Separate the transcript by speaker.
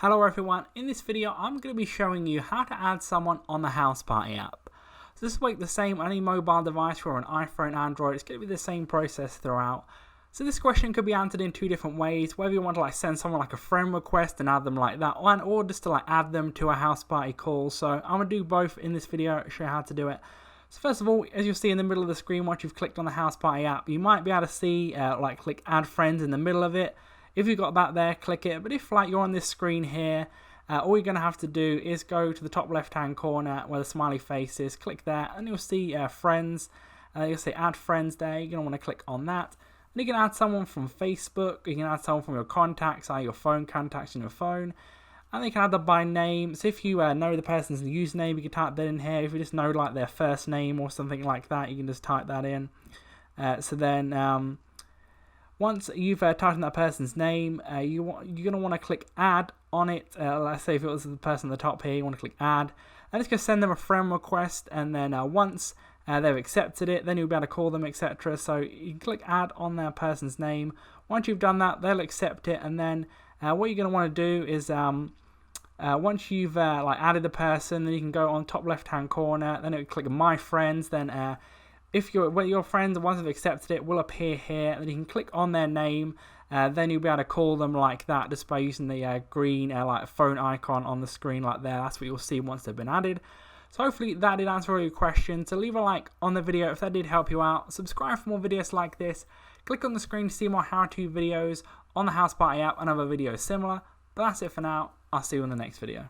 Speaker 1: Hello everyone, in this video I'm going to be showing you how to add someone on the Houseparty app. So this will work the same on any mobile device, or an iPhone, Android. It's going to be the same process throughout. So this question could be answered in two different ways, whether you want to send someone a friend request and add them like that, or just to add them to a Houseparty call. So I'm going to do both in this video, show you how to do it. So first of all, as you'll see in the middle of the screen, once you've clicked on the Houseparty app, you might be able to see click add friends in the middle of it. If you've got that there, click it. But if you're on this screen here, all you're going to have to do is go to the top left hand corner where the smiley face is, click there, and you'll see friends. You'll see add friends there. You're going to want to click on that. And you can add someone from Facebook, you can add someone from your contacts, your phone contacts in your phone. And you can add them by name. So if you know the person's username, you can type that in here. If you just know their first name or something like that, you can just type that in. So then once you've typed in that person's name, you're going to want to click add on it. Let's say if it was the person at the top here, you want to click add. And it's going to send them a friend request, and then once they've accepted it, then you'll be able to call them, etc. So you can click add on their person's name. Once you've done that, they'll accept it, and then what you're going to want to do is once you've added the person, then you can go on top left hand corner, then it will click my friends. Then if your friends, once they've accepted it, will appear here. Then you can click on their name. Then you'll be able to call them like that just by using the green phone icon on the screen there. That's what you'll see once they've been added. So hopefully that did answer all your questions. So leave a like on the video if that did help you out. Subscribe for more videos like this. Click on the screen to see more how-to videos on the Houseparty app and other videos similar. But that's it for now. I'll see you in the next video.